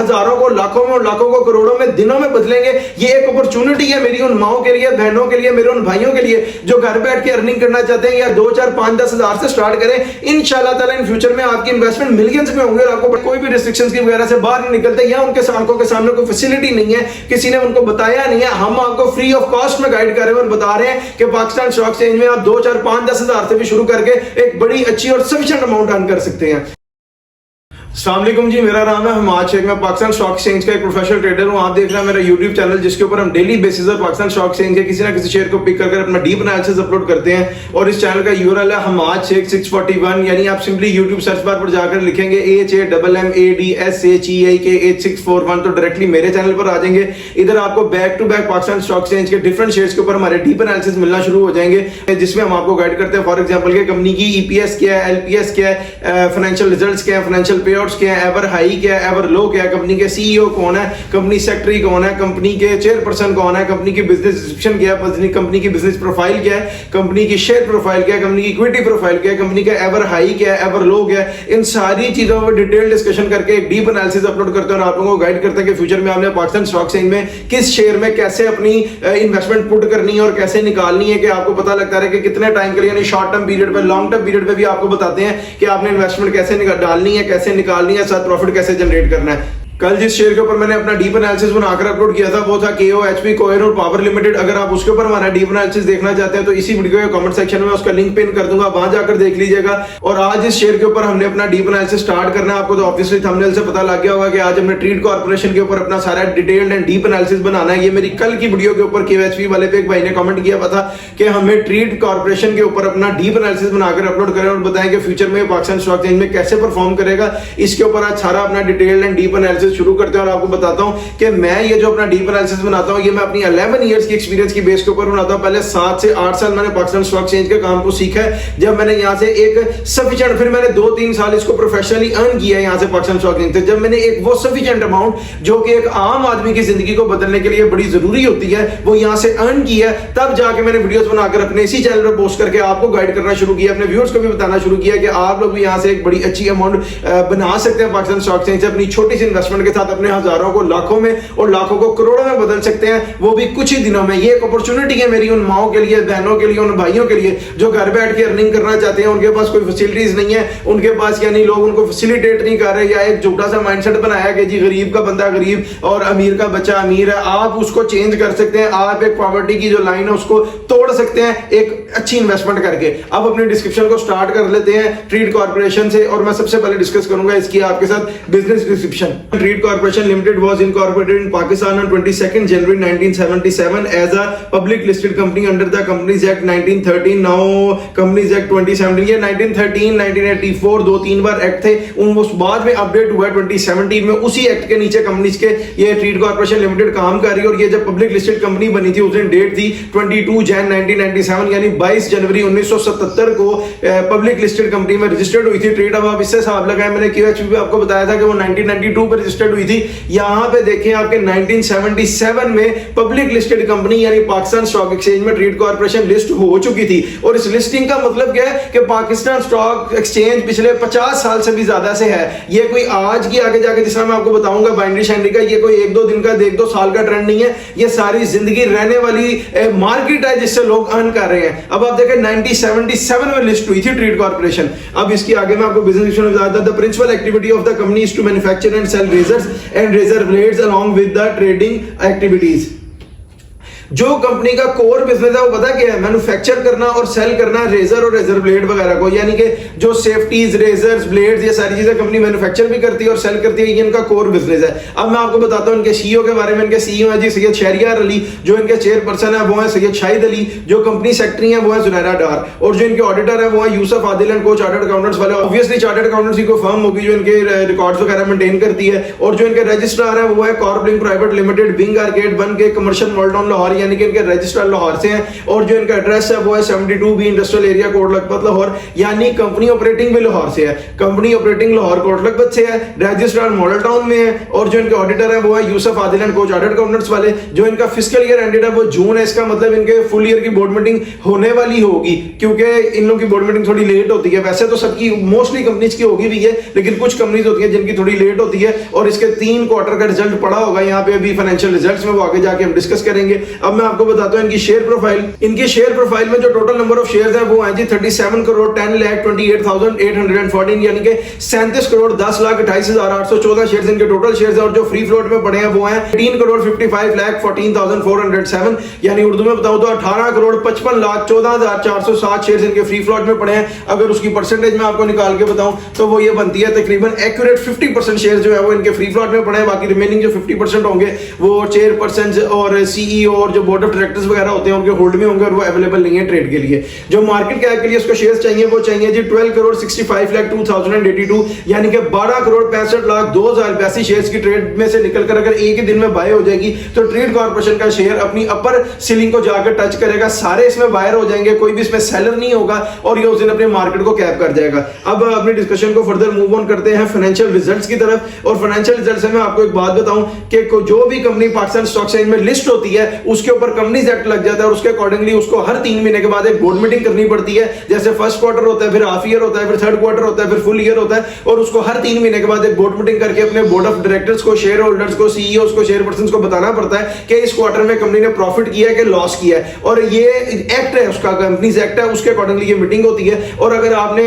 हजारों को, लाखों में और लाखों को, करोड़ों में, दिनों में बदलेंगे। ये एक अपॉर्चुनिटी है मेरी उन माओं के लिए, बहनों के लिए, मेरे उन भाइयों के लिए जो घर बैठ के अर्निंग करना चाहते हैं, या 2, 4, 5, 10 हजार से स्टार्ट करें। इंशाल्लाह ताला इन फ्यूचर में आपकी इन्वेस्टमेंट मिलियंस में होंगे और आपको कोई भी रिस्ट्रिक्शंस की वगैरह से बाहर नहीं निकलते, या उनके आंखों के सामने कोई फैसिलिटी नहीं है, किसी ने उनको बताया नहीं है। हम आपको फ्री ऑफ कॉस्ट में गाइड कर रहे हैं और बता रहे हैं कि पाकिस्तान स्टॉक एक्सचेंज में आप 2, 4, 5, 10 हजार से भी शुरू करके एक बड़ी अच्छी और सफिशिएंट अमाउंट अर्न कर सकते हैं। अस्सलाम वालेकुम जी, मेरा नाम है हमाद शेख, मैं पाकिस्तान स्टॉक एक्सचेंज का एक प्रोफेशनल ट्रेडर हूं। आप देख रहे हैं मेरा यूट्यूब चैनल, जिसके ऊपर हम डेली बेसिस पर पाकिस्तान स्टॉक एक्सचेंज के किसी ना किसी शेयर को पिक करके अपना डीप एनालिसिस अपलोड करते हैं। और इस चैनल का यूआरएल है हमाद शेख 641, यानी आप सिंपली यूट्यूब सर्च बार पर जाकर लिखेंगे HAMMADSHEIK 8641 तो डायरेक्टली मेरे चैनल पर आ जाएंगे। इधर आपको back to back Pakistan stock exchange के डिफरेंट शेयर्स के ऊपर हमारे डीप एनालिसिस मिलना शुरू हो जाएंगे, जिसमें हम आपको गाइड करते हैं। फॉर एग्जांपल के कंपनी की EPS क्या है, LPS क्या है, फाइनेंशियल रिजल्ट्स क्या है, फाइनेंशियल पे आउट्स क्या है, एवर हाई क्या है, एवर लो क्या है, कंपनी के CEO कौन है, कंपनी सेक्रेटरी कौन है, कंपनी के चेयरपर्सन कौन है, कंपनी की बिजनेस डिस्क्रिप्शन क्या है, कंपनी की बिजनेस प्रोफाइल क्या है, कंपनी की शेयर प्रोफाइल क्या है, कंपनी की इक्विटी प्रोफाइल क्या है, कंपनी का एवर हाई क्या है, एवर लो क्या है। इन सारी चीजों पर डिटेल डिस्कशन करके एक डीप एनालिसिस अपलोड करते हैं और आप लोगों को गाइड करते हैं कि फ्यूचर में आपने पाकिस्तान स्टॉक एक्सचेंज में किस शेयर में कैसे अपनी इन्वेस्टमेंट पुट करनी है और कैसे निकालनी है, कि आपको पता लगता है कि कितने टाइम के लिए, यानी शॉर्ट टर्म पीरियड पे, लॉन्ग टर्म पीरियड पे भी आपको बताते हैं कि आपने इन्वेस्टमेंट कैसे डालनी है, कैसे निकालनी है, साथ प्रॉफिट कैसे जनरेट करना है। कल जिस शेयर के ऊपर मैंने अपना डीप एनालिसिस बनाकर अपलोड किया था वो था KOHP कोहिनूर पावर लिमिटेड। अगर आप उसके ऊपर हमारा डीप एनालिसिस देखना चाहते हैं तो इसी वीडियो के कमेंट सेक्शन में उसका लिंक पिन कर दूंगा, वहां जाकर देख लीजिएगा। और आज इस शेयर के ऊपर हमने अपना डीप एनालिसिस स्टार्ट करना है। आपको तो ऑब्वियसली थंबनेल से पता लग गया होगा कि आज हमने ट्रीट कॉर्पोरेशन के ऊपर अपना सारा डिटेल्ड एंड डीप एनालिसिस बनाना है। ये मेरी कल की वीडियो के ऊपर KOHP वाले पे एक भाई ने कमेंट किया था कि हमें ट्रीट कॉर्पोरेशन के ऊपर अपना डीप एनालिसिस बनाकर अपलोड करें और बताएं कि फ्यूचर में पाकिस्तान स्टॉक एक्सचेंज में कैसे परफॉर्म करेगा। इसके ऊपर आज सारा अपना डिटेल्ड एंड डीप एनालिसिस शुरू करते हैं और आपको बताता हूं कि मैं ये जो अपना डीप एनालिसिस बनाता हूं ये मैं अपनी 11 इयर्स की एक्सपीरियंस की बेस के ऊपर बनाता हूं। पहले 7 से 8 साल मैंने पाकिस्तान स्टॉक एक्सचेंज के काम को सीखा है। जब मैंने यहां से एक सफिशिएंट, फिर मैंने 2-3 साल इसको प्रोफेशनली अर्न किया है यहां से पाकिस्तान स्टॉक एक्सचेंज से। जब मैंने एक वो सफिशिएंट अमाउंट जो कि एक आम आदमी की जिंदगी को बदलने के लिए बड़ी जरूरी होती है वो यहां से अर्न किया, तब जाके मैंने वीडियोस बनाकर अपने इसी चैनल पर पोस्ट करके आपको गाइड करना शुरू किया, अपने व्यूअर्स को भी बताना शुरू किया कि आप लोग भी यहां से एक बड़ी अच्छी अमाउंट बना सकते हैं पाकिस्तान स्टॉक एक्सचेंज से। अपनी छोटी सी इन्वेस्टमेंट के साथ अपने हजारों को लाखों में और लाखों को करोड़ों में बदल सकते हैं, वो भी कुछ ही दिनों में। ये एक अपॉर्चुनिटी है मेरी उन माओं के लिए, बहनों के लिए, उन भाइयों के लिए जो घर बैठ के अर्निंग करना चाहते हैं। उनके पास कोई फैसिलिटीज नहीं है, उनके पास यानी लोग उनको फैसिलिटेट नहीं कर रहे, या एक झूठा सा माइंडसेट बनाया कि जी गरीब का बंदा गरीब और अमीर का बच्चा अमीर है। आप उसको चेंज कर सकते हैं, आप एक पॉवर्टी की जो लाइन है उसको तोड़ सकते हैं एक अच्छी इन्वेस्टमेंट करके। अब अपने डिस्क्रिप्शन को स्टार्ट कर लेते हैं ट्रीट कॉर्पोरेशन से, और मैं सबसे पहले डिस्कस करूंगा इसकी आपके साथ business description. Treat corporation limited was incorporated in Pakistan on 22nd January 1977 as a public listed company under the Companies Act 1913, now Companies Act 2017। ये 1913, 1984 2-3 बार एक्ट थे, उन बाद में अपडेट हुआ 2017 में। उसी एक्ट के नीचे कंपनीज के ये ट्रीट कॉर्पोरेशन लिमिटेड काम कर रही है। और ये जब पब्लिक लिस्टेड कंपनी बनी थी उस दिन डेट थी 22 Jan 1997, यानी 22 जनवरी 1977 को पब्लिक लिस्टेड कंपनी में रजिस्टर्ड हुई थी ट्रीट। अब आप इससे हिसाब लगाएं, मैंने KOHP आपको बताया था कि वो 1992 पर रजिस्टर्ड हुई थी। यहां पे देखें आपके 1977 में पब्लिक लिस्टेड कंपनी यानी पाकिस्तान स्टॉक एक्सचेंज में ट्रीट कॉर्पोरेशन लिस्ट हो चुकी थी। और इस लिस्टिंग का मतलब क्या है कि पाकिस्तान स्टॉक एक्सचेंज पिछले 50 साल से भी ज्यादा से है। ये कोई आज की आगे जाके जिसमें मैं आपको बताऊंगा बाइनरी शाइनरी का, ये कोई 1-2 दिन का 1-2 साल का ट्रेंड नहीं है, ये सारी जिंदगी रहने वाली मार्केट है जिससे लोग अर्न कर रहे हैं। अब आप देखें 1977 में लिस्ट हुई थी ट्रीट कॉर्पोरेशन। अब इसकी आगे मैं आपको बिजनेस में बताता हूं। The principal activity of the company is to manufacture and sell razors and razor blades along with the trading activities। जो कंपनी का कोर बिजनेस है वो पता क्या है? मैन्युफैक्चर करना और सेल करना रेजर और रेजर ब्लेड वगैरह को, यानी कि जो सेफ्टीज, रेजर्स, ब्लेड्स, ये सारी चीजें कंपनी मैन्युफैक्चर भी करती है और सेल करती है। ये इनका कोर बिजनेस है। अब मैं आपको बताता हूं इनके CEO के बारे में। इनके CEO है जी सैयद शहरियार अली, जो इनके चेयरपर्सन है वो है सैयद शाहिद अली, जो कंपनी सेक्रेटरी है वो है जुनैरा डार, और जो इनके ऑडिटर है वो है यूसुफ आदिल एंड को चार्टर्ड अकाउंटेंट्स वाले। ऑब्वियसली चार्टर्ड अकाउंटेंट्स की फर्म होगी जो इनके रिकॉर्ड्स वगैरह मेंटेन करती है। और जो इनके रजिस्ट्रार है वो है Corp link private limited, wing arcade 1 के कमर्शियल मॉल टाउन लाहौर, यानी कि इनके रजिस्ट्रार लाहौर से हैं और जो इनका एड्रेस है वो है 72B industrial area Kot Lakhpat Lahore, यानी कंपनी ऑपरेटिंग भी लाहौर से है, कंपनी ऑपरेटिंग लाहौर कोट लखपत से है, रजिस्ट्रार मॉडल टाउन में है और जो इनके ऑडिटर है वो है यूसुफ आदिल एंड को चार्टर्ड अकाउंटेंट्स वाले। जो इनका फिस्कल ईयर एंडेड है वो जून है, इसका मतलब इनके फुल ईयर की बोर्ड मीटिंग होने वाली होगी क्योंकि इन लोगों की बोर्ड मीटिंग थोड़ी लेट होती है। वैसे तो सबकी मोस्टली कंपनीज की होगी भी है, लेकिन कुछ कंपनीज होती है जिनकी थोड़ी लेट होती है और इसके 3 क्वार्टर का रिजल्ट पड़ा होगा यहाँ पे अभी फाइनेंशियल रिजल्ट्स में, वो आगे जाके हम डिस्कस करेंगे। अब मैं आपको बताता हूँ इनकी शेयर प्रोफाइल। इनकी शेयर प्रोफाइल में जो टोटल नंबर ऑफ शेयर्स है वो है जी 37,10,28,814 यानी कि 37,10,28,814 शेयर्स इनके टोटल शेयर्स है और जो फ्री फ्लोट में पड़े हैं वो हैं 13,55,14,407 यानी उर्दू में बताऊं तो 18,55,14,407 शेयर्स इनके फ्री फ्लोट में पड़े हैं। अगर उसकी परसेंटेज में आपको निकाल के बताऊं तो वो ये बनती है तकरीबन एक्यूरेट 50% शेयर जो है वो इनके फ्री फ्लोट में पड़े हैं, बाकी रिमेनिंग जो 50% होंगे वो चेयरपर्सन और सीईओ और जो बोर्ड ऑफ डायरेक्टर्स वगैरह होते हैं उनके होल्ड में होंगे और वो अवेलेबल नहीं है ट्रेड के लिए। जो मार्केट कैप के लिए उसको शेयर्स चाहिए वो चाहिए जी 12,65,02,082 यानी कि 12,65,02,082 शेयर्स की ट्रेड में से निकलकर अगर एक ही दिन में बाय हो जाएगी तो ट्रेड कॉर्पोरेशन का शेयर अपनी अपर सीलिंग को जाकर टच करेगा, सारे इसमें बायर हो जाएंगे, कोई भी इसमें सेलर नहीं होगा और ये उस दिन अपने मार्केट को कैप कर जाएगा। अब अपनी डिस्कशन को फर्दर मूव ऑन करते हैं फाइनेंशियल रिजल्ट्स की तरफ। और फाइनेंशियल रिजल्ट्स में आपको एक बात बताऊं कि जो भी कंपनी पाकिस्तान स्टॉक एक्सचेंज में लिस्ट होती है उसके ऊपर कंपनीज एक्ट लग जाता है और उसके अकॉर्डिंगली उसको हर 3 महीने के बाद एक बोर्ड मीटिंग करनी पड़ती है। जैसे फर्स्ट क्वार्टर होता है, फिर हाफ ईयर होता है, फिर थर्ड क्वार्टर होता है, फिर फुल ईयर होता है और उसको हर 3 महीने के बाद एक बोर्ड मीटिंग करके अपने बोर्ड ऑफ डायरेक्टर्स को, शेयर होल्डर्स को, सीईओस को, चेयर पर्सन को बताना पड़ता है कि इस क्वार्टर में कंपनी ने प्रॉफिट किया है कि लॉस किया है और ये एक्ट है उसका, कंपनीज एक्ट है, उसके अकॉर्डिंगली ये मीटिंग होती है। और अगर आपने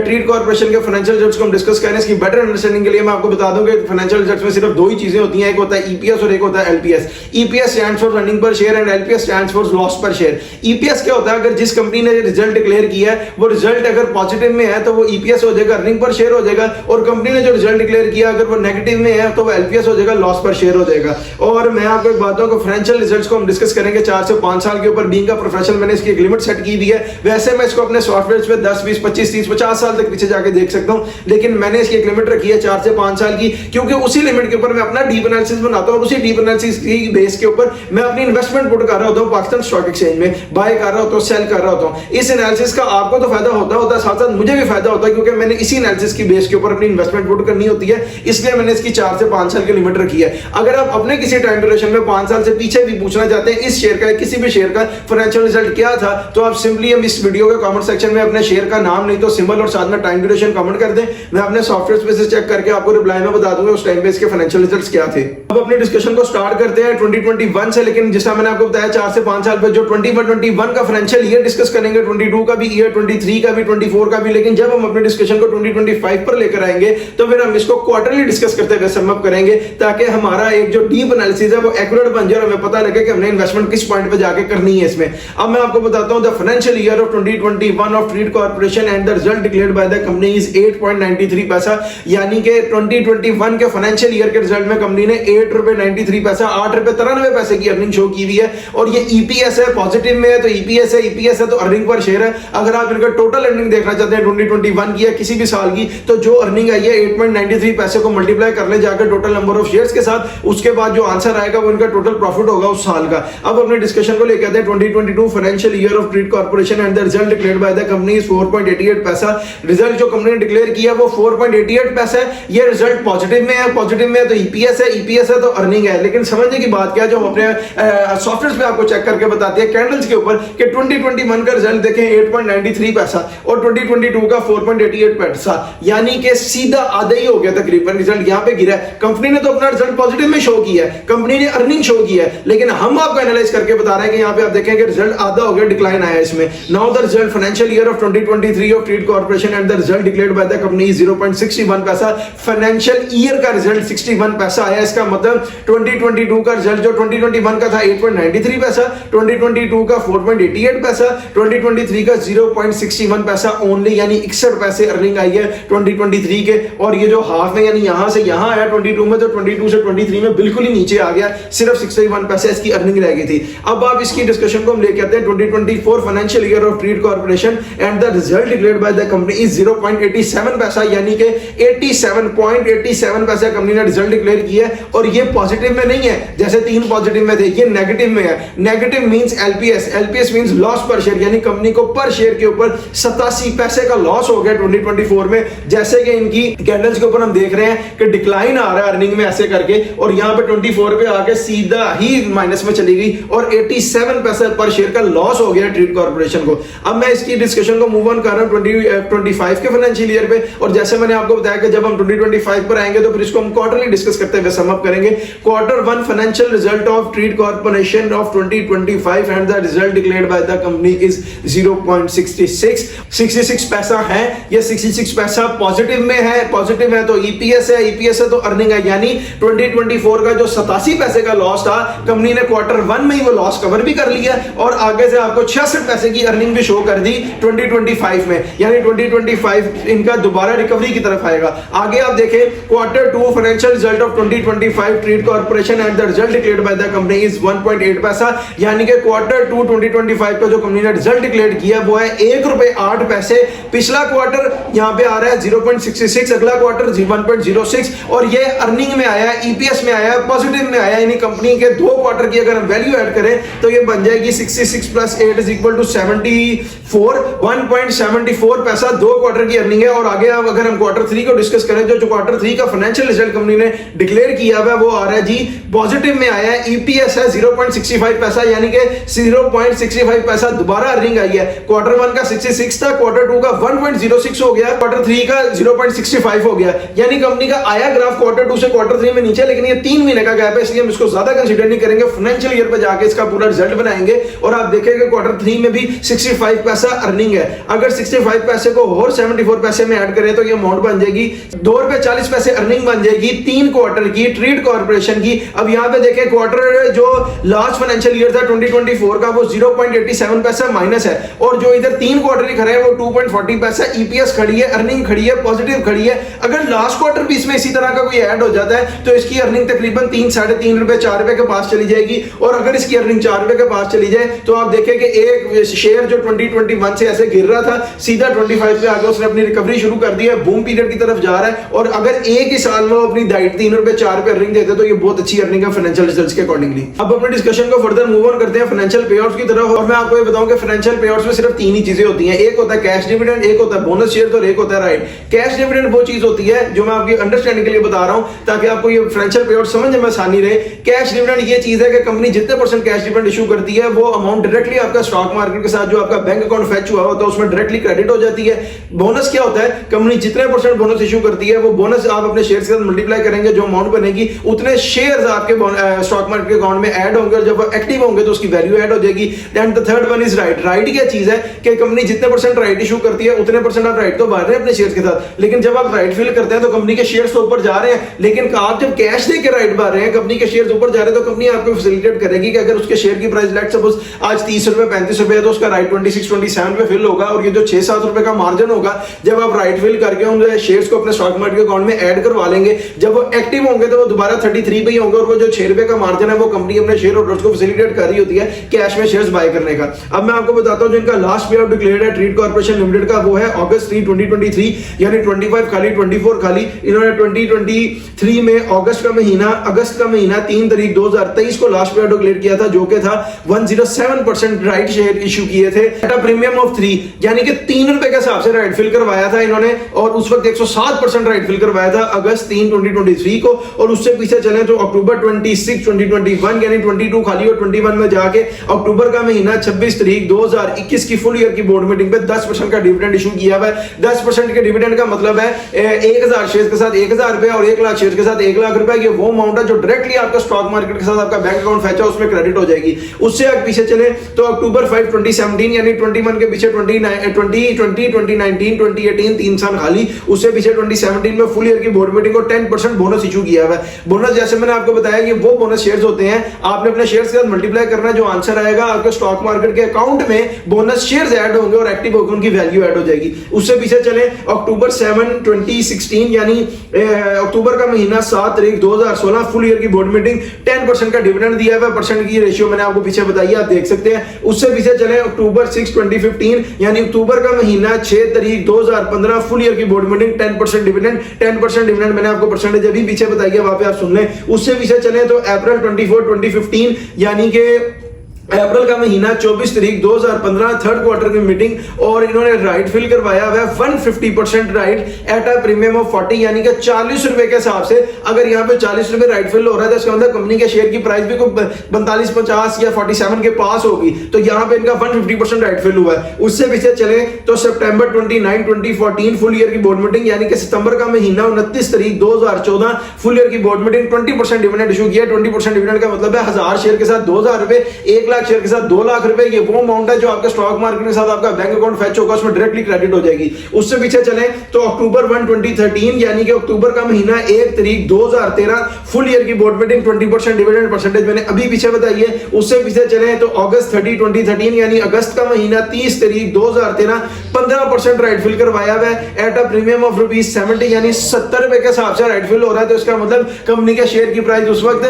ट्रेड कॉर्पोरेशन के फाइनेंशियल रिजल्ट्स को हम डिस्कस करें इसकी बेटर अंडरस्टैंडिंग के लिए मैं आपको बता दूं कि फाइनेंशियल रिजल्ट्स में सिर्फ 2 ही चीजें होती हैं, एक होता है ईपीएस और एक होता है LPS. EPS stands for earning per share and LPS stands for loss पर शेयर। ईपीएस क्या होता है, अगर जिस कंपनी ने रिजल्ट डिक्लेयर किया है वो रिजल्ट अगर पॉजिटिव में है तो वो ईपीएस हो जाएगा, अर्निंग पर शेयर हो जाएगा, और कंपनी ने जो रिजल्ट डिक्लेयर किया अगर वो नेगेटिव में है तो वो एलपीएस हो जाएगा, लॉस पर शेयर हो जाएगा। और मैं आपको एक बात बताऊं कि फाइनेंशियल रिजल्ट्स को हम डिस्कस करेंगे 4 से 5 साल के ऊपर। बीइंग का प्रोफेशनल मैंने इसकी एक लिमिट सेट की हुई है, वैसे मैं इसको अपने सॉफ्टवेयर पे 10, 20, 25, 30, 50 साल तक पीछे जाके देख सकता हूं, लेकिन मैंने इसकी एक लिमिट रखी है 4 से 5 साल की, क्योंकि उसी लिमिट के ऊपर मैं अपना डीप एनालिसिस बनाता हूं और उसी डीप एनालिसिस की बेस के ऊपर मैं अपनी इन्वेस्टमेंट पुट कर रहा होता हूं पाकिस्तान स्टॉक एक्सचेंज में, बाय कर रहा होता हूं, सेल कर रहा होता हूं। इस एनालिसिस का आपको तो फायदा होता है, साथ साथ मुझे भी फायदा होता है क्योंकि मैंने इसी एनालिसिस की बेस के ऊपर अपनी इन्वेस्टमेंट पुट करनी होती है, इसलिए मैंने इसकी 4 से 5 साल की लिमिट रखी है। अगर आप अपने किसी टाइम ड्यूरेशन में 5 साल से पीछे भी पूछना चाहते हैं इस शेयर का, किसी भी शेयर का फाइनेंशियल रिजल्ट क्या था, तो आप सिंपली हम इस वीडियो के कमेंट सेक्शन में अपने शेयर का नाम नहीं तो सिंबल और साथ में टाइम ड्यूरेशन कमेंट कर दें, मैं अपने सॉफ्टवेयर पे से चेक करके आपको रिप्लाई में बता दूंगा उस टाइम पे इसके फाइनेंशियल रिजल्ट्स क्या थे। अब अपनी डिस्कशन को स्टार्ट करते हैं 2021 से, लेकिन जिस मैंने आपको बताया 4 से 5 साल पे जो 21 का फाइनेंशियल ईयर डिस्कस करेंगे, 22 का भी ईयर, 23 का भी, 24 का भी, लेकिन जब हम अपने डिस्कशन को 2025 पर लेकर आएंगे तो फिर हम इसको क्वार्टरली डिस्कस करते हुए सम अप करेंगे ताकि हमारा एक जो डीप एनालिसिस है वो एक्यूरेट बन जाए और हमें पता लगे कि हमने इन्वेस्टमेंट किस पॉइंट पे जाके करनी है इसमें। अब मैं आपको बताता हूं the financial year of 2021 of trade corporation and the result declared by the company is 8.93 पैसा, यानी कि 2021 के फाइनेंशियल ईयर के रिजल्ट में कंपनी ने 8 रुपए 93 पैसा, 8 रुपए 93 पैसे की अर्निंग शो की हुई है और ये ईपीएस है, पॉजिटिव में है तो ईपीएस है, ईपीएस है तो अर्निंग पर शेयर है। अगर आप इनका टोटल अर्निंग देखना चाहते हैं 2021 की या किसी भी साल की, तो जो अर्निंग आई है 8.93 पैसे को मल्टीप्लाई कर ले जाकर टोटल नंबर ऑफ शेयर्स के साथ, उसके बाद जो आंसर आएगा वो इनका टोटल प्रॉफिट होगा उस साल का। अब अपने डिस्कशन को लेकर आते हैं 2022 financial year of trade corporation and the result declared by the company is 4.88 पैसा। रिजल्ट जो कंपनी ने डिक्लेयर किया वो 4.88 पैसा है। ये रिजल्ट पॉजिटिव में है, पॉजिटिव में है तो ईपीएस है, ईपीएस है तो अर्निंग है। लेकिन समझने की बात क्या है जो हम अपने सॉफ्टवेयर पे आपको चेक करके बताते हैं कैंडल्स के ऊपर कि 2021 का रिजल्ट देखें 8.93 पैसा और 2022 का 4.88 पैसा, यानी कि सीधा आधा ही हो गया तकरीबन रिजल्ट यहाँ पे गिरा है। कंपनी ने तो अपना रिजल्ट पॉजिटिव में शो किया है, कंपनी ने अर्निंग शो किया है, लेकिन हम आपको एनालाइज करके बता रहे हैं कि यहाँ पे आप देखें कि रिजल्ट आधा हो गया, डिक्लाइन आया इसमें। Now the result financial year of 2023 of trade corporation and the result declared by the company 0.61 पैसा। फाइनेंशियल ईयर का रिजल्ट 61 पैसा आया, इसका मतलब 2022 का रिजल्ट जो 2021 का था 8.93 पैसा, 2022 का 4.88 पैसा, 2023 का 0.61 पैसा ओनली, यानी 61 पैसे अर्निंग आई है 2023 के। और ये जो हाफ में यानी यहां से यहां आया 22 में, तो 22 से 23 में बिल्कुल ही नीचे आ गया, सिर्फ 61 पैसे इसकी अर्निंग रह गई थी। अब आप इसकी डिस्कशन को हम लेके आते हैं 2024 financial year of trade corporation and the result declared by the company is 0.87 पैसा, यानी कि 87.87 पैसा कंपनी ने रिजल्ट डिक्लेयर किया है। और ये पॉजिटिव में नहीं है जैसे 3 पॉजिटिव में थे, ये नेगेटिव में है। Negative means LPS, LPS means loss पर शेयर, यानी कंपनी को पर शेयर के ऊपर 87 पैसे का लॉस हो गया 2024 में। जैसे कि इनकी कैंडल्स के ऊपर हम देख रहे हैं कि डिक्लाइन आ रहा है अर्निंग में ऐसे करके, और यहां पे 24 पे आके सीधा ही माइनस में चली गई और 87 पैसे पर शेयर का लॉस हो गया ट्रीट कॉर्पोरेशन को। अब मैं इसकी डिस्कशन को मूव ऑन कर रहा हूं 2025 के फाइनेंशियल ईयर पे, और जैसे मैंने आपको बताया कि जब हम 2025 पर आएंगे तो फिर इसको हम क्वार्टरली डिस्कस करते हुए सम अप करेंगे। Quarter 1 financial result of treat corporation of 2025 and the result declared by the company is 0.66 पैसा है। ये 66 पैसा पॉजिटिव में है, पॉजिटिव है तो ईपीएस है, ईपीएस है तो अर्निंग है, यानी 2024 का जो 87 पैसे का लॉस था कंपनी ने क्वार्टर 1 में ही वो लॉस कवर भी कर लिया और आगे से आपको 66 पैसे की अर्निंग भी शो कर दी 2025 में, यानी 2025 इनका दोबारा रिकवरी की तरफ आएगा। आगे आप देखें quarter 2 financial result of 2025 treat corporation and the result declared by the company is 1.8 पैसा, यानी कि क्वार्टर 2 2025 का जो कंपनी ने रिजल्ट डिक्लेयर किया वो है ₹1.8। पिछला क्वार्टर यहां पे आ रहा है 0.66, अगला क्वार्टर 1.06 और ये अर्निंग में आया है, ईपीएस में आया है, पॉजिटिव में आया है। यानी कंपनी के 2 क्वार्टर की अगर हम वैल्यू ऐड करें तो ये बन जाएगी 66 + 8 = 74, 1.74 पैसा 2 क्वार्टर की अर्निंग है। और आगे अगर हम क्वार्टर 3 को डिस्कस करें तो जो क्वार्टर 3 का फाइनेंशियल रिजल्ट कंपनी ने डिक्लेयर किया हुआ है वो आ रहा है जी पॉजिटिव में आया है, ईपीएस है 0.65 पैसा, यानी कि 0.65 पैसा दोबारा अर्निंग आई है। क्वार्टर 1 का 66 था, क्वार्टर 2 का 1.06 हो गया, क्वार्टर 3 का 0.65 हो गया, यानी कंपनी का आया ग्राफ क्वार्टर 2 से क्वार्टर 3 में नीचे, लेकिन ये 3 महीने का गैप है इसलिए हम इसको ज्यादा कंसीडर नहीं करेंगे। फाइनेंशियल ईयर पे जाके इसका पूरा रिजल्ट बनाएंगे और आप देखेंगे क्वार्टर 3 में भी 65 पैसा अर्निंग है। अगर 65 पैसे को और 74 पैसे में ऐड करें तो ये अमाउंट बन जाएगी ₹2.40 अर्निंग बन जाएगी 3 क्वार्टर की ट्रीट कॉर्पोरेशन की। अब यहां पे देखें क्वार्टर जो लास्ट फाइनेंशियल ईयर था 2024 का वो 0.87 पैसा माइनस है और जो इधर 3 क्वार्टर खड़े हैं वो 2.40 पैसा, ईपीएस खड़ी है, अर्निंग खड़ी है, पॉजिटिव खड़ी है। अगर लास्ट क्वार्टर भी इसमें इसी तरह का कोई ऐड हो जाता है तो इसकी अर्निंग तकरीबन 3, ₹3.5, ₹4 के पास चली जाएगी और अगर इसकी अर्निंग ₹4 के पास चली जाए तो आप देखें कि एक शेयर जो 2021 से ऐसे गिर रहा था सीधा 25 पे आके उसने अपनी रिकवरी शुरू कर दी है, बूम पीरियड की तरफ जा रहा है और अगर एक ही साल में वो अपनी ₹3, ₹4 अर्निंग देते तो ये बहुत अच्छी अर्निंग है फाइनेंशियल रिजल्ट्स के अकॉर्डिंगली। अब अपने डिस्कशन को फर्दर मूव ऑन करते हैं फाइनेंशियल पेआउट्स की तरफ और मैं आपको ये बताऊं कि फाइनेंशियल पेआउट्स में सिर्फ 3 ही चीजें होती हैं, एक होता है कैश डिविडेंड, एक होता है बोनस शेयर और एक होता है राइट। कैश डिविडेंड वो चीज होती है जो मैं आपकी अंडरस्टैंडिंग के लिए बता रहा हूं ताकि आपको ये फाइनेंशियल पेआउट समझने में आसानी रहे। कैश डिविडेंड ये चीज है कि कंपनी जितने % कैश डिविडेंड इशू करती है वो अमाउंट डायरेक्टली आपका स्टॉक मार्केट के साथ जो आपका बैंक अकाउंट फेच हुआ होता है उसमें डायरेक्टली क्रेडिट हो जाती है। बोनस क्या होता है, कंपनी जितने % बोनस इशू करती है वो बोनस आप अपने शेयर के साथ मल्टीप्लाई करेंगे, जो अमाउंट बनेगी उतने शेयर्स आपके स्टॉक मार्केट के अकाउंट में ऐड होंगे और जब वो एक्टिव होंगे तो उसकी वैल्यू ऐड हो जाएगी। And the third one is right. Right क्या चीज है कि कंपनी जितने % राइट इशू करती है उतने % आप राइट तो भर रहे हैं अपने शेयर्स के साथ, लेकिन जब आप राइट फिल करते हैं तो कंपनी के शेयर्स तो ऊपर जा रहे हैं, लेकिन आप जब कैश देके राइट भर रहे हैं कंपनी के शेयर्स ऊपर जा रहे हैं तो कंपनी आपको फैसिलिटेट करेगी कि अगर उसके शेयर की प्राइस लेट सपोज आज ₹30 ₹35 है तो उसका राइट 26 27 पे फिल होगा और ये जो 6-7 रुपए का मार्जिन होगा जब आप राइट फिल करके उन शेयर्स को अपने स्टॉक मार्केट के अकाउंट में ऐड करवा लेंगे, जब वो एक्टिव होंगे तो वो दोबारा 33 पे ही होंगे और वो जो ₹6 का मार्जिन है वो कंपनी अपने शेयर होल्डर्स को फैसिलिटेट कर रही होती है कैश में शेयर्स बाय करने का। अब मैं आपको बताता हूं जो इनका लास्ट पे आउट डिक्लेयर्ड है ट्रीट कॉर्पोरेशन लिमिटेड का वो है अगस्त 3 2023, यानी 25 खाली 24 खाली। इन्होंने 2023 में अगस्त का महीना 3 तारीख 2023 को लास्ट पे आउट डिक्लेयर किया था जो कि था 107% राइट शेयर इशू किए थे एट अ प्रीमियम ऑफ 3, यानी कि ₹3 के हिसाब से राइट फिल करवाया था इन्होंने और उस वक्त 107% राइट फिल करवाया था अगस्त 3 2023 को। और उससे पीछे चले तो अक्टूबर 26 2021 यानी 22 खाली और 21 में जाके अक्टूबर का महीना 26 तारीख 2021 की फुल ईयर की बोर्ड मीटिंग पे 10% का डिविडेंड इशू किया हुआ है। 10% के डिविडेंड का मतलब है 1000 शेयर के साथ ₹1000 और 1 लाख शेयर के साथ ₹1,00,000। ये वो अमाउंट है जो डायरेक्टली आपका स्टॉक मार्केट के साथ आपका बैंक अकाउंट फेचा उसमें क्रेडिट हो जाएगी। उससे अगर पीछे चले तो अक्टूबर 5 2017 यानी 21 के पीछे 2020 2019 2018 3 साल खाली, उससे पीछे 2017 में फुल ईयर की बोर्ड मीटिंग को 10% बोनस इशू किया हुआ है। बोनस जैसे मैंने आपको बताया कि वो बोनस शेयर्स होते हैं, आपने अपने शेयर्स के साथ मल्टीप्लाई करना है, जो आंसर आएगा आपके स्टॉक मार्केट के अकाउंट में बोनस शेयर्स ऐड होंगे और एक्टिव होकर उनकी वैल्यू ऐड हो जाएगी। उससे पीछे चले अक्टूबर 7 2016 यानी अक्टूबर का महीना 7 तारीख 2016 फुल ईयर की बोर्ड मीटिंग 10% का डिविडेंड दिया हुआ है, परसेंट की रेशियो मैंने आपको पीछे बताई आप देख सकते हैं। उससे पीछे चले अक्टूबर 6 2015 यानी अक्टूबर का महीना 6 तारीख 2015 फुल ईयर की बोर्ड मीटिंग 10% डिविडेंड मैंने आपको परसेंटेज अभी पीछे बताई है, वहां पे आप सुन लें। उससे पीछे चले तो अप्रैल 24 2015 15 यानी कि अप्रैल का महीना 24 तारीख 2015 थर्ड क्वार्टर की मीटिंग, और इन्होंने राइट फिल करवाया हुआ है 150% right at a premium of 40, यानी कि 40 रुपए के हिसाब से अगर यहाँ पे 40 रुपए राइट फिल हो रहा है तो इसका मतलब कंपनी के शेयर की प्राइस भी कोई 42, 50 या 47 के पास होगी। तो यहाँ पे इनका 150% राइट फिल हुआ है। उससे पीछे चले तो सितंबर 29, 2014 फुल ईयर की बोर्ड मीटिंग, यानी कि सितंबर का महीना 29 तारीख 2014 फुल ईयर की बोर्ड मीटिंग, 20% डिविडेंड इशू किया। 20% डिविडेंड का मतलब है 1000 शेयर के साथ 2000 रुपए, 1 लाख शेयर के साथ 2 लाख रुपए। ये वो अमाउंट है जो आपका स्टॉक मार्केट के साथ आपका बैंक अकाउंट फैच होगा, उसमें डायरेक्टली क्रेडिट हो जाएगी। उससे पीछे चलें तो अक्टूबर 1, 2013 यानी कि अक्टूबर का महीना 1 तारीख 2013 फुल ईयर की बोर्ड मीटिंग, 20% डिविडेंड परसेंटेज मैंने अभी पीछे बताई है। उससे पीछे चलें तो अगस्त 30, 2013 यानी अगस्त का महीना 30 तारीख 2013 15% राइट फिल करवाया हुआ है एट अ प्रीमियम ऑफ ₹70, यानी 70 रुपए के हिसाब से राइट फिल हो रहा है। तो इसका मतलब कंपनी के शेयर की प्राइस उस वक्त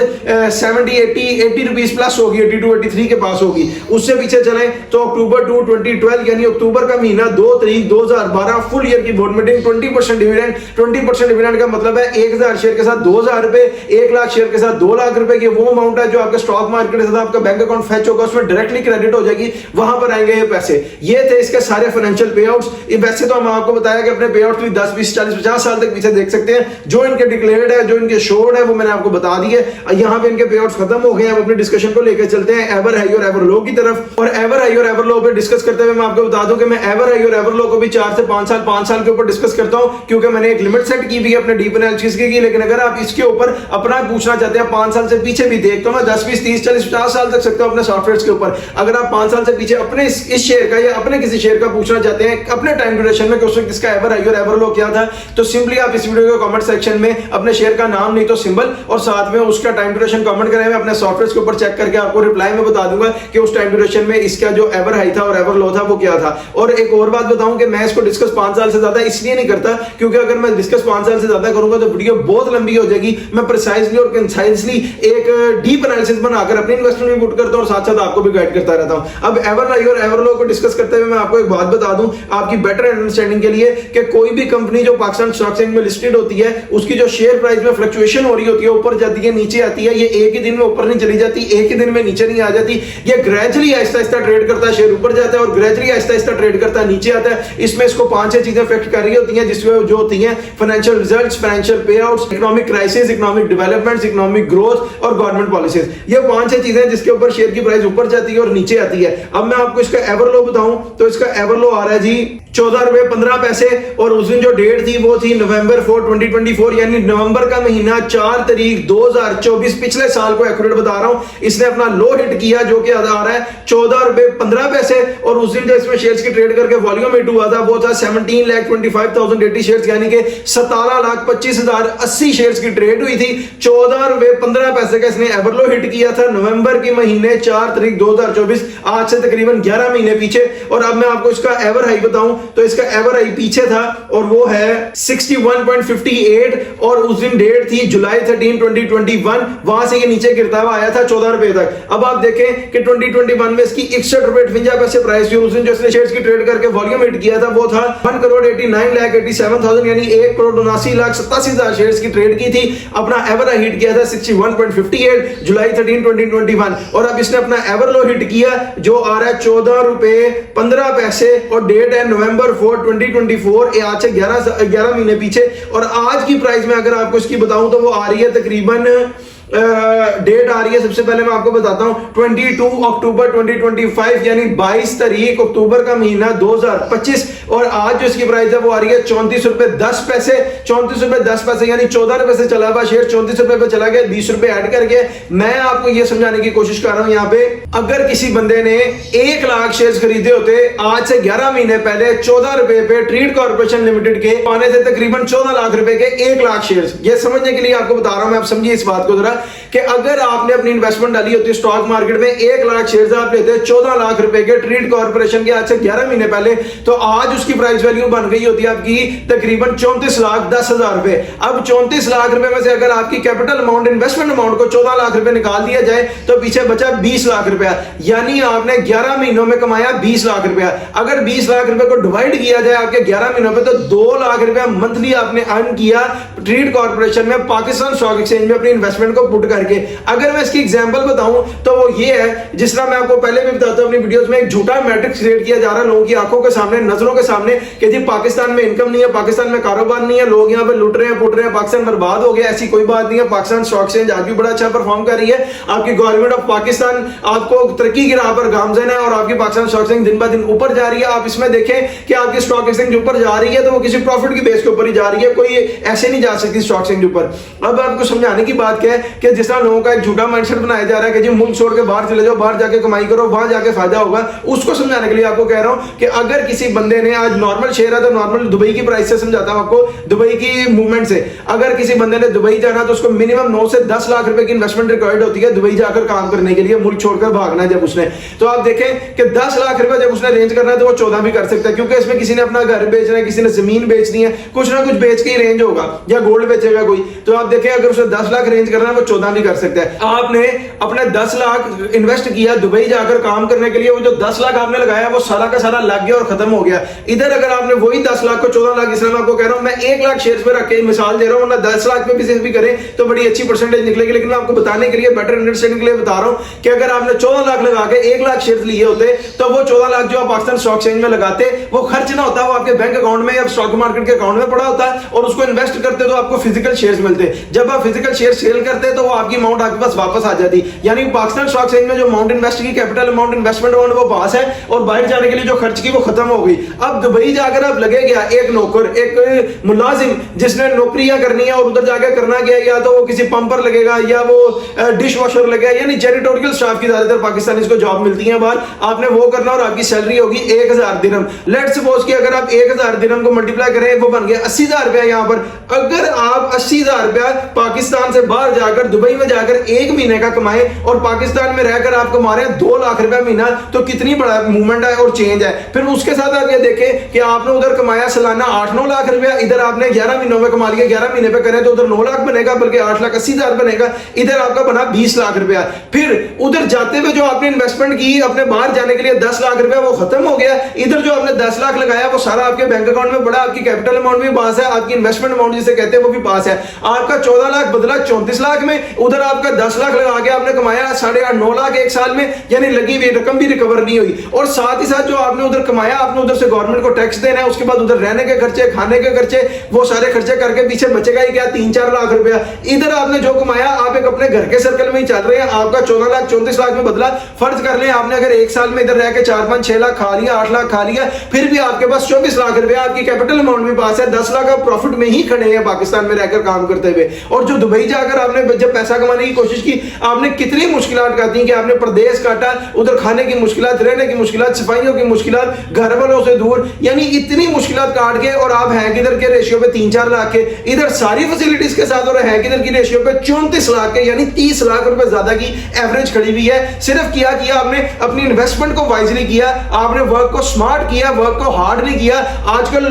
70, 80 रुपीस प्लस होगी, 82, 83 के पास होगी। उससे पीछे चलें तो अक्टूबर 2, 2012 यानी अक्टूबर का महीना 2 तारीख 2012 फुल ईयर की बोर्ड मीटिंग, 20% डिविडेंड। 20% डिविडेंड का मतलब है 1000 शेयर के साथ 2000 रुपए, 1 लाख शेयर के साथ 2 लाख रुपए। ये वो अमाउंट है जो आपके स्टॉक मार्केट के साथ आपका बैंक अकाउंट फैच होगा, उसमें डायरेक्टली क्रेडिट हो जाएगी, वहां पर आएंगे ये पैसे। ये थे इसके सारे फाइनेंशियल पे आउट्स। वैसे तो हम आपको बताया कि अपने पे आउट 10, 20, 40, 50 साल तक पीछे देख सकते हैं। जो इनके डिक्लेयर्ड है, जो इनके शोड है, वो मैंने आपको बता दी है। यहाँ पे इनके पे आउट्स खत्म हो गए। अब अपने डिस्कशन को लेकर चलते हैं एवर हाई और एवर लो की तरफ। और एवर हाई और एवर लो पे डिस्कस करते हुए मैं आपको बता दूं कि मैं एवर हाई और एवर लो को भी 4 से 5 साल के ऊपर डिस्कस करता हूं, क्योंकि मैंने एक लिमिट सेट की भी है अपने डीप एनालिसिस की। लेकिन अगर आप इसके ऊपर अपना पूछना चाहते हैं 5 साल से पीछे भी देखता हूं मैं 10, 20, 30, 40, 50 साल तक सकता हूं अपने सॉफ्टवेयर के ऊपर। अगर आप 5 साल से पीछे अपने इस शेयर का या अपने किसी शेयर का पूछना चाहते हैं अपने टाइम ड्यूरेशन में कि उस वक्त इसका एवर हाई और एवर लो क्या था, तो सिंपली आप इस वीडियो के कमेंट सेक्शन में अपने शेयर का नाम नहीं तो सिंबल और साथ में उसका टाइम ड्यूरेशन कमेंट करें। मैं अपने सॉफ्टवेयर के ऊपर चेक करके आपको रिप्लाई में बता दूंगा कि उस टाइम ड्यूरेशन में इसका जो एवर हाई था और एवर लो था वो क्या था। और एक और बात बताऊं कि मैं इसको डिस्कस 5 साल से ज्यादा इसलिए नहीं करता क्योंकि अगर मैं डिस्कस 5 साल से ज्यादा करूंगा तो वीडियो बहुत लंबी हो जाएगी। मैं प्रिसाइजली और कंसाइजली एक डीप एनालिसिस बनाकर अपने इन्वेस्टमेंट भी पुट करता हूं और साथ साथ आपको भी गाइड करता रहता हूं। अब एवर हाई और एवर लो को डिस्कस करते हुए मैं आपको एक बात बता दूं आपकी बेटर अंडरस्टैंडिंग के लिए कि कोई भी कंपनी जो पाकिस्तान स्टॉक एक्सचेंज में लिस्टेड होती है उसकी जो शेयर प्राइस में फ्लक्चुएशन हो रही होती है, ऊपर जाती है नीचे आती है, ये एक ही दिन में ऊपर नहीं चली जाती, एक ही दिन में नीचे नहीं आ जाती। ये ग्रेजुअली आहिस्ता आहिस्ता ट्रेड करता है, शेयर ऊपर जाता है और ग्रेजुअली आहिस्ता आहिस्ता ट्रेड करता है नीचे आता है। इसमें इसको 5-6 चीजें इफेक्ट कर रही होती हैं, जिसमें जो होती हैं फाइनेंशियल रिजल्ट्स, फाइनेंशियल पे outs, economic crisis, economic developments, economic growth और गवर्नमेंट पॉलिसीज। ये 5-6 चीजें जिसके ऊपर शेयर की प्राइस ऊपर जाती है और नीचे आती है। अब मैं आपको इसका एवर लो बताऊं तो इसका एवर लो आ रहा है जी 14 रुपए 15 पैसे और उस दिन जो डेट थी वो थी नवंबर 4, 2024 यानी नवंबर का महीना 4 तारीख 2024। पिछले साल को एक्यूरेट बता रहा हूं, इसने अपना लो हिट किया जो कि आ रहा है 14 रुपए 15 पैसे और उस दिन जो इसमें शेयर्स की ट्रेड करके वॉल्यूम हिट हुआ था वो था 17,25,080 शेयर्स, यानी कि 17,25,080 शेयर्स की ट्रेड हुई थी। 14 रुपए 15 पैसे का इसने एवर लो हिट किया था नवंबर के महीने 4 तारीख 2024, आज से तकरीबन 11 महीने पीछे। और अब मैं आपको इसका एवर हाई बताऊं तो इसका एवर हाई पीछे था और वो है 61.58 और उस दिन डेट थी जुलाई 13, 2021। वहां से ये नीचे गिरता हुआ आया था 14 रुपए तक। अब आप देखें कि 2021 में इसकी 61 रुपए 58 पैसे प्राइस थी। उस दिन जो इसने शेयर्स की ट्रेड करके वॉल्यूम हिट किया था वो था 1,89,87,000 यानी 1,79,87,000 शेयर्स की ट्रेड की थी। अपना एवर हाई हिट किया था 61.58 जुलाई 13, 2021 और अब इसने अपना एवर लो हिट किया जो आ रहा है 14 रुपए 15 पैसे और डेट है नवंबर 4, 2024। ये आज से 11 महीने पीछे। और आज की प्राइस में अगर आपको इसकी बताऊं तो वो आ रही है तकरीबन डेट आ रही है, सबसे पहले मैं आपको बताता हूं 22 अक्टूबर 2025 यानी 22 तारीख अक्टूबर का महीना 2025 और आज जो इसकी प्राइस है वो आ रही है 34 रुपए 10 पैसे। 34 रुपए 10 पैसे यानी 14 रुपए से चला हुआ शेयर 34 रुपए पे चला गया, 20 रुपए ऐड करके। मैं आपको ये समझाने की कोशिश कर रहा हूं यहाँ पे, अगर किसी बंदे ने 1 लाख शेयर खरीदे होते आज से 11 महीने पहले 14 रुपए पे ट्रीड कॉर्पोरेशन लिमिटेड के पाने थे तकरीबन 14 लाख रुपए के 1 लाख शेयर। ये समझने के लिए आपको बता रहा हूं मैं, आप समझिए इस बात को जरा कि अगर आपने अपनी इन्वेस्टमेंट डाली होती है स्टॉक मार्केट में 1 लाख शेयर्स आप लेते 14 लाख रुपए के ट्रीड कॉर्पोरेशन के आज से 11 महीने पहले, तो आज उसकी प्राइस वैल्यू बन गई होती है आपकी तकरीबन 34,10,000 रुपए। अब 34 लाख रुपए में से अगर आपकी कैपिटल अमाउंट इन्वेस्टमेंट अमाउंट को 14 लाख रुपए निकाल दिया जाए तो पीछे बचा 20 लाख रुपया, यानी आपने 11 महीनों में कमाया 20 लाख रुपया। अगर 20 लाख रुपए को डिवाइड किया जाए आपके 11 महीनों पे तो 2 लाख रुपया मंथली आपने अर्न किया ट्रीड कॉर्पोरेशन में पाकिस्तान स्टॉक एक्सचेंज में अपनी इन्वेस्टमेंट को पुट करके, अगर मैं इसकी एग्जांपल बताऊं तो वो ये है, जिस तरह मैं आपको पहले भी बताता हूं अपनी वीडियोस में, एक झूठा मैट्रिक्स क्रिएट किया जा रहा है लोगों की आंखों के सामने, नजरों के सामने कि जी पाकिस्तान में इनकम नहीं है, पाकिस्तान में कारोबार नहीं है, लोग यहां पे लुट रहे हैं, पुट रहे हैं, पाकिस्तान बर्बाद हो गया। ऐसी कोई बात नहीं है। पाकिस्तान स्टॉक एक्सचेंज आज भी बड़ा अच्छा परफॉर्म कर रही है। आपकी गवर्नमेंट ऑफ पाकिस्तान आपको तरक्की की राह पर गामजन है और आपकी पाकिस्तान स्टॉक एक्सचेंज दिन ब दिन ऊपर जा रही है। आप इसमें देखें कि आपकी स्टॉक एक्सचेंज ऊपर जा रही है तो वो किसी प्रॉफिट की बेस के ऊपर ही जा रही है, कोई ऐसे नहीं जा सकती स्टॉक एक्सचेंज ऊपर। अब आपको समझाने की बात क्या है कि जिस तरह लोगों का एक झूठा माइंडसेट बनाया जा रहा है कि जी मुल्क छोड़ के बाहर चले जाओ, बाहर जाके कमाई करो, वहां जाके फायदा होगा, उसको समझाने के लिए आपको कह रहा हूं कि अगर किसी बंदे ने, आज नॉर्मल शेयर है तो नॉर्मल दुबई की प्राइस से समझाता हूं आपको, दुबई की मूवमेंट से, अगर किसी बंदे ने दुबई जाना तो उसको मिनिमम 9 से 10 लाख रुपए की इन्वेस्टमेंट रिक्वायर्ड होती है दुबई जाकर काम करने के लिए, मुल्क छोड़कर भागना है जब उसने। तो आप देखें कि 10 लाख रुपए जब उसने रेंज करना है तो वो 14 भी कर सकता है, क्योंकि इसमें किसी ने अपना घर बेचना है, किसी ने जमीन बेचनी है, कुछ ना कुछ बेच के ही रेंज होगा, या गोल्ड बेचेगा कोई। तो आप देखें अगर उसे 10 लाख रेंज करना है वो 14 भी कर सकता है। आपने अपने 10 लाख इन्वेस्ट किया दुबई जाकर काम करने के लिए, वो जो 10 लाख आपने लगाया वो सारा का सारा लग गया और खत्म हो गया। इधर अगर आपने वही 10 लाख को 14 लाख, इसलिए मैं आपको कह रहा हूं, मैं 1 लाख शेयर्स पे रख के मिसाल दे रहा हूं, वरना 10 लाख पे भी करें तो बड़ी अच्छी परसेंटेज निकलेगी। लेकिन मैं आपको बताने के लिए, बेटर अंडरस्टैंडिंग के लिए बता रहा हूं कि अगर आपने 14 लाख लगा के 1 लाख शेयर्स लिए होते तो वो 14 लाख जो आप पाकिस्तान स्टॉक एक्सचेंज में लगाते वो खर्च ना होता, वो आपके बैंक अकाउंट में या स्टॉक मार्केट के अकाउंट में पड़ा होता और उसको इन्वेस्ट करते तो आपको फिजिकल शेयर्स मिलते। जब आप फिजिकल शेयर सेल करते तो वो आपकी अमाउंट आपके पास वापस आ जाती। यानी पाकिस्तान स्टॉक एक्सचेंज में जो अमाउंट इन्वेस्ट की, कैपिटल अमाउंट, इन्वेस्टमेंट अमाउंट वो पास है और बाहर जाने के लिए जो खर्च की वो खत्म हो गई। अब दुबई जाकर आप लगे गया एक नौकर, एक मुलाजिम जिसने नौकरियां करनी है और उधर जाकर करना गया, या तो वो किसी पंपर लगेगा या वो डिश वॉशर लगेगा, यानी जैनिटोरियल स्टाफ की ज्यादातर पाकिस्तानी को जॉब मिलती है बाहर, आपने वो करना और आपकी सैलरी होगी 1000 दिरहम। लेट्स सपोज कि अगर आप 1000 दिरहम को मल्टीप्लाई करें वो बन गया 80,000 रुपया। यहां पर अगर आप 80,000 रुपया पाकिस्तान से बाहर जाकर दुबई में जाकर 1 महीने का कमाए और पाकिस्तान में रहकर आप कमा रहे हैं 2 लाख रुपया महीना, तो कितनी बड़ा मूवमेंट है और चेंज है। फिर उसके साथ आप ये देखें कि आपने उधर कमाया सालाना 8-9 लाख रुपया, इधर आपने 11 महीनों में कमा लिया, 11 महीने पे करें तो उधर 9 लाख बनेगा, बल्कि 8,80,000 बनेगा, इधर आपका बना 20 लाख रुपया। फिर उधर जाते हुए जो आपने इन्वेस्टमेंट की अपने बाहर जाने के लिए 10 लाख रुपया वो खत्म हो गया। इधर जो आपने 10 लाख लगाया वो सारा आपके बैंक अकाउंट में पड़ा, आपकी कैपिटल अमाउंट भी पास है, आपकी इन्वेस्टमेंट अमाउंट जिसे कहते हैं वो भी पास है। आपका 14 लाख बदला 34 लाख में, उधर आपका 10 लाख लगा के आपने कमाया 8.5-9 लाख एक साल में, यानी लगी हुई रकम भी रिकवर नहीं हुई। और साथ ही साथ जो आपने उधर कमाया, आपने उधर से गवर्नमेंट को टैक्स देना है, उसके बाद उधर रहने के खर्चे, खाने के खर्चे, वो सारे खर्चे करके पीछे बचेगा ही क्या, 3-4 लाख रुपया। इधर आपने जो कमाया आप एक अपने घर के सर्कल में ही चल रहे हैं, आपका 14 लाख 34 लाख में बदला। फर्ज कर लें आपने अगर एक साल में इधर रह के 4-5-6 लाख खा लिया, 8 लाख खा लिया, फिर भी आपके पास 24 लाख रुपया, आपकी कैपिटल अमाउंट भी पास है, 10 लाख आप प्रॉफिट में ही खड़े हैं पाकिस्तान में रहकर काम करते हुए। और जो दुबई जाकर आपने जब पैसा कमाने की कोशिश की, आपने कितनी मुश्किलात काटी कि आपने प्रदेश काटा, उधर खाने की मुश्किलात, रहने की मुश्किलात, सफाइयों की मुश्किलात, घर वालों से दूर, यानी इतनी मुश्किलात काट के, और आप हैं किधर के रेशियो पे 3-4 लाख के, इधर सारी फैसिलिटीज के साथ, और हैं किधर की रेशियो पे 34 लाख के, यानी 30 लाख रुपए ज्यादा की एवरेज खड़ी हुई है। सिर्फ किया आपने अपनी इन्वेस्टमेंट को वाइजली किया, आपने वर्क को स्मार्ट किया, वर्क को हार्ड नहीं किया। आजकल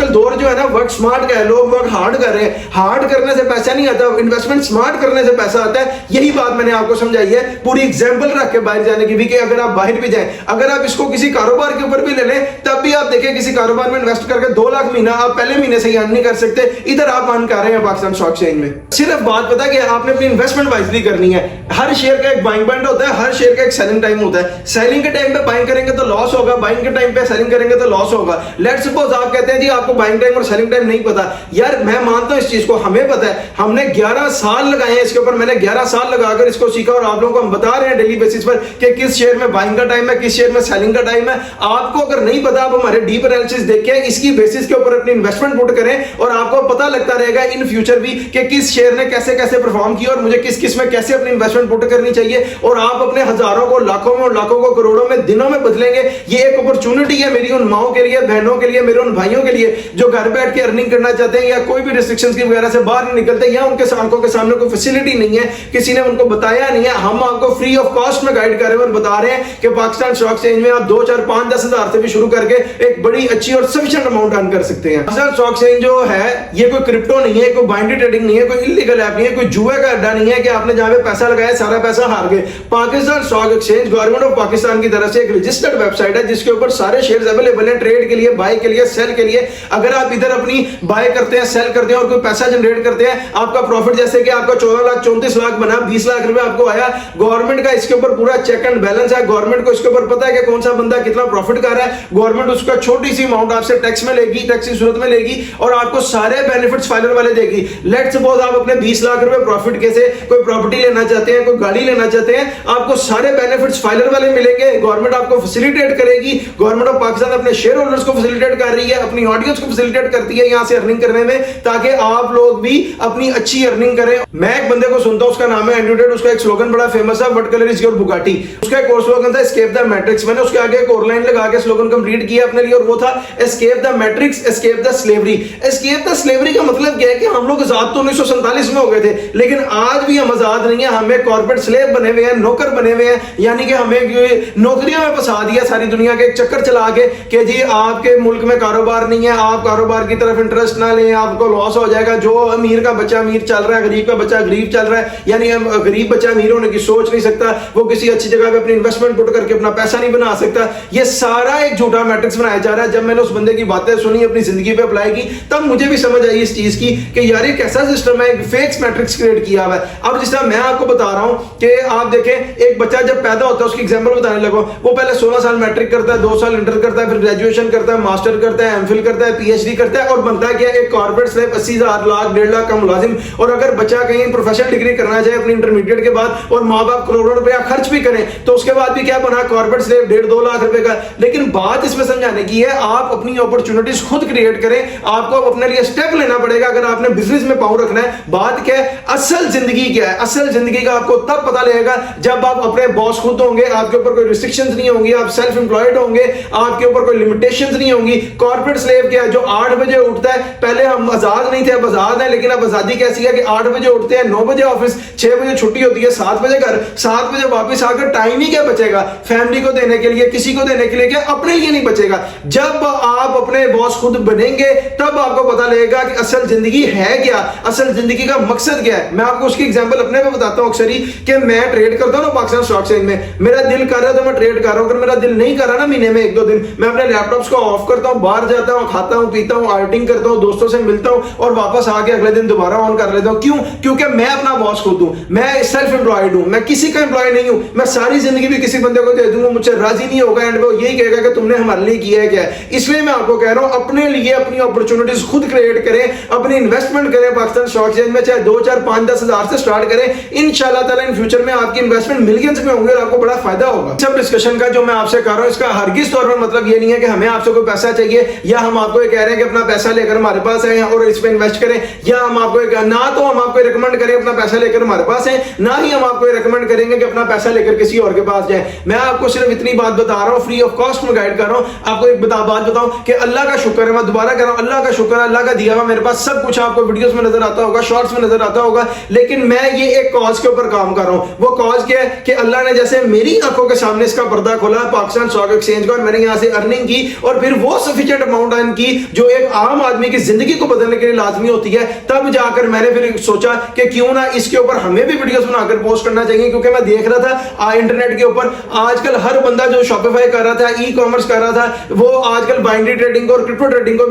दौर जो है ना वर्क स्मार्ट का है, लोग वर्क हार्ड कर रहे हैं। हार्ड करने से पैसा नहीं आता, इन्वेस्टमेंट स्मार्ट करने से पैसा आता है। यही बात मैंने आपको समझाई है, पूरी एग्जांपल रख के बाहर जाने की भी, कि अगर आप बाहर भी जाएं, अगर आप इसको किसी कारोबार के ऊपर भी ले लें, तब भी आप देखें किसी कारोबार में इन्वेस्ट करके 2 लाख महीना आप पहले महीने से ही अर्न नहीं कर सकते। इधर आप अर्न कर रहे हैं पाकिस्तान स्टॉक एक्सचेंज में। सिर्फ बात पता कि आपने अपनी इन्वेस्टमेंट वाइजली करनी है। हर शेयर का एक बाइंग पॉइंट होता है, हर शेयर का एक सेलिंग टाइम होता है। सेलिंग के टाइम पे बाइंग करेंगे तो लॉस होगा, बाइंग के टाइम पे सेलिंग करेंगे तो लॉस होगा। लेट्स सपोज आप कहते हैं जी आपको बाइंग टाइम और सेलिंग टाइम नहीं पता। यार मैं मानता हूं इस चीज को, हमें पता है, हमने 11 साल लगाए हैं इसके ऊपर, मैंने 11 साल लगाकर इसको सीखा और आप लोगों को हम बता रहे हैं डेली बेसिस पर कि किस शेयर में बाइंग का टाइम है, किस शेयर में सेलिंग का टाइम है। आपको अगर नहीं पता, आप हमारे डीप एनालिसिस देखें, इसकी बेसिस के ऊपर अपनी इन्वेस्टमेंट पुट करें और आपको पता लगता रहेगा इन फ्यूचर भी कि किस शेयर ने कैसे कैसे परफॉर्म किया और मुझे किस किस में कैसे अपनी इन्वेस्टमेंट पुट करनी चाहिए। और आप अपने हजारों को, लाखों में और लाखों को, करोड़ों में, दिनों में बदलेंगे। ये एक अपॉर्चुनिटी है मेरी उन माओं के लिए, बहनों के लिए, मेरे उन भाइयों के लिए जो घर बैठ के अर्निंग करना चाहते हैं या कोई भी रिस्ट्रिक्शंस की वजह से बाहर नहीं निकलते, या उनके आंखों के सामने कोई फैसिलिटी नहीं है, किसी ने उनको बताया नहीं है। हम आपको फ्री ऑफ कॉस्ट में गाइड कर रहे हैं और बता रहे हैं कि पाकिस्तान स्टॉक एक्सचेंज में आप 2, 4, 5, 10 हजार से भी शुरू करके एक बड़ी अच्छी और सफिशिएंट अमाउंट अर्न कर सकते हैं। पाकिस्तान स्टॉक एक्सचेंज जो है ये कोई क्रिप्टो नहीं है, कोई बाइनरी ट्रेडिंग नहीं है, कोई इलीगल ऐप नहीं है, कोई जुए का अड्डा नहीं है कि आपने जहां पे पैसा लगाया सारा पैसा हार गए। Pakistan stock exchange government of Pakistan की तरफ से एक रजिस्टर्ड वेबसाइट है जिसके ऊपर सारे शेयर्स अवेलेबल हैं ट्रेड के लिए, बाय के लिए, सेल के लिए। अगर आप इधर अपनी बाय करते हैं, सेल करते करते हैं और कोई पैसा जनरेट करते हैं, आपका प्रॉफिट जैसे कि आपका 14 लाख 34 लाख बना, 20 लाख रुपए आपको आया, गवर्नमेंट का इसके ऊपर पूरा चेक एंड बैलेंस है, गवर्नमेंट को इसके ऊपर पता है कि कौन सा बंदा कितना प्रॉफिट कर रहा है, गवर्नमेंट उसका छोटी सी अमाउंट आपसे टैक्स में लेगी, टैक्स की सूरत में लेगी और आपको सारे बेनिफिट्स फाइनल वाले देगी। लेट्स सपोज आप अपने 20 लाख रुपए प्रॉफिट के से कोई प्रॉपर्टी लेना चाहते हैं, कोई गाड़ी लेना चाहते हैं, आपको सारे बेनिफिट्स फाइनल वाले मिलेंगे, गवर्नमेंट आपको फैसिलिटेट करेगी, गवर्नमेंट ऑफ पाकिस्तान अपने शेयर होल्डर्स को फैसिलिटेट कर रही है, अपनी ऑडियंस को फैसिलिटेट करती है यहां से अर्निंग करने में, ताकि आप लोग भी अपनी अच्छी अर्निंग करें। मैं एक बंदे को सुनता हूं, उसका नाम है एंड्रू टेट, उसका एक स्लोगन बड़ा फेमस है, what colour is your Bugatti. उसका एक और स्लोगन था एस्केप द मैट्रिक्स। मैंने उसके आगे एक और लाइन लगा के स्लोगन कंप्लीट किया अपने लिए और वो था escape the matrix, escape the slavery. Escape the slavery का मतलब क्या है कि हम लोग आजाद तो 1947 में हो गए थे, लेकिन आज भी हम आजाद नहीं है, हमें कॉर्पोरेट स्लेव बने हुए हैं, नौकर बने हुए हैं, यानी कि हमें नौकरियों में फंसा दिया सारी दुनिया के एक चक्कर चला के कि जी आपके मुल्क में कारोबार नहीं है, आप कारोबार की तरफ इंटरेस्ट ना लें, आपको लॉस हो जाएगा। जो अमीर का बच्चा अमीर चल रहा है, गरीब का बच्चा गरीब चल रहा है, यानी गरीब बच्चा अमीर होने की सोच नहीं सकता, वो किसी अच्छी जगह पे अपनी इन्वेस्टमेंट पुट करके अपना पैसा नहीं बना सकता। ये सारा एक झूठा मैट्रिक्स बनाया जा रहा है। जब मैंने उस बंदे की बातें सुनी, अपनी जिंदगी पे अप्लाई की, तब मुझे भी समझ आई इस चीज की कि यार ये कैसा सिस्टम है, एक फेक मैट्रिक्स क्रिएट किया हुआ है। अब जिस तरह मैं आपको बता रहा हूं कि आप देखें, एक बच्चा जब पैदा होता है, उसकी एग्जांपल बताने लगो, वो पहले 16 साल मैट्रिक करता है, 2 साल इंटर करता है, फिर ग्रेजुएशन करता है, मास्टर करता है, एमफिल करता है, पीएचडी करता है और बनता है क्या, एक कॉर्पोरेट स्लेव, 80,000 लाख 1.5 लाख का मुलाजिम। और अगर बच्चा कहीं प्रोफेशनल डिग्री करना चाहे अपनी इंटरमीडिएट के बाद और माँ बाप करोड़ों रुपया खर्च भी करें, तो उसके बाद भी क्या बना, कॉर्पोरेट स्लेव 1.5-2 लाख रुपए का। लेकिन बात इसमें समझाने की है, आप अपनी अपॉर्चुनिटीज खुद क्रिएट करें, आपको अपने लिए स्टेप लेना पड़ेगा अगर आपने बिजनेस में पांव रखना है। बात क्या है, असल जिंदगी क्या है, असल जिंदगी का आपको तब पता लगेगा जब आप अपने बॉस खुद होंगे, आपके ऊपर कोई रिस्ट्रिक्शंस नहीं होंगी, आप सेल्फ एम्प्लॉयड होंगे, आपके ऊपर कोई लिमिटेशंस नहीं होंगी। कॉर्पोरेट स्लेव क्या है, जो 8 बजे उठता है, पहले हम आजाद नहीं थे, अब आजाद है, लेकिन अब आजादी कैसी है कि 8 बजे उठते हैं, 9 बजे ऑफिस, 6 बजे छुट्टी होती है, 7 बजे घर, 7 बजे वापस आकर टाइम ही क्या बचेगा फैमिली को देने के लिए, किसी को देने के लिए, क्या अपने लिए नहीं बचेगा। जब आप अपने बॉस खुद बनेंगे तब आपको पता लगेगा कि असल जिंदगी है क्या, असल जिंदगी का मकसद क्या है। मैं आपको उसकी एग्जांपल अपने पे बताता हूं अक्सर ही कि मैं ट्रेड करता हूं ना पाकिस्तान स्टॉक एक्सचेंज में, मेरा दिल कर रहा है तो मैं ट्रेड कर रहा हूं, अगर मेरा दिल नहीं कर रहा ना महीने में 1-2 दिन, मैं अपने लैपटॉप्स को ऑफ करता हूं, बाहर जाता हूं, खाता हूं, पीता हूं, आउटिंग करता हूं, दोस्तों से मिलता हूं और वापस आके अगले दिन दोबारा ऑन कर लेता हूं। क्यों? क्योंकि मैं अपना बॉस खुद हूं, मैं सेल्फ एम्प्लॉयड हूं, मैं किसी का एम्प्लॉय नहीं हूं। मैं सारी जिंदगी भी किसी बंदे को दे दूंगा, मुझसे राजी नहीं होगा एंड वो यही कहेगा कि तुमने हमारे लिए किया है क्या। इसलिए मैं आपको कह रहा हूं, अपने लिए अपनी अपॉर्चुनिटीज खुद क्रिएट करें, अपनी इन्वेस्टमेंट करें पाकिस्तान स्टॉक एक्सचेंज में, चाहे 2, 4, 5, 10 हजार से स्टार्ट करें। इंशाल्लाह ताला इन फ्यूचर में आपकी इन्वेस्टमेंट मिलियंस में होंगे और आपको बड़ा फायदा होगा। सब डिस्कशन का जो मैं आपसे कर रहा हूं, इसका हरगिज तौर पर मतलब ये नहीं है कि हमें आपसे कोई पैसा चाहिए या हम आपको ये कह रहे हैं कि अपना पैसा लेकर हमारे पास आए और इस पे इन्वेस्ट करें, या हम आपको ना तो हम आपको रिकमेंड करें अपना पैसा लेकर हमारे पास है, ना ही हम आपको रिकमेंड करेंगे कि अपना पैसा लेकर किसी और के पास जाए। मैं आपको सिर्फ इतनी बात बता रहा हूं, फ्री ऑफ कॉस्ट में गाइड कर रहा हूं। आपको एक बात बताऊं कि अल्लाह का शुक्र है, मैं दोबारा कह रहा हूं, अल्लाह का शुक्र है, अल्लाह का दिया हुआ मेरे पास सब कुछ आपको वीडियोस में नजर आता होगा, शॉर्ट्स में नजर आता होगा, लेकिन मैं ये एक कॉज के ऊपर काम कर रहा हूं। वो कॉज क्या है कि अल्लाह ने जैसे मेरी आंखों के सामने इसका पर्दा खोला पाकिस्तान स्टॉक एक्सचेंज का और मैंने यहां से अर्निंग की और फिर वो सफिशिएंट अमाउंट अर्न की जो एक आम आदमी की जिंदगी को बदलने के लिए लाजमी होती है, तब जाकर मैंने फिर सोचा कि क्यों ना इसके ऊपर हमें भी वीडियोस बनाकर पोस्ट करना चाहिए। क्योंकि मैं देख रहा था इंटरनेट के ऊपर आजकल हर बंदा जो शॉपिफाई कर रहा था, ई कॉमर्स कर रहा था, वो आजकल बाइनरी ट्रेडिंग और क्रिप्टो ट्रेडिंग को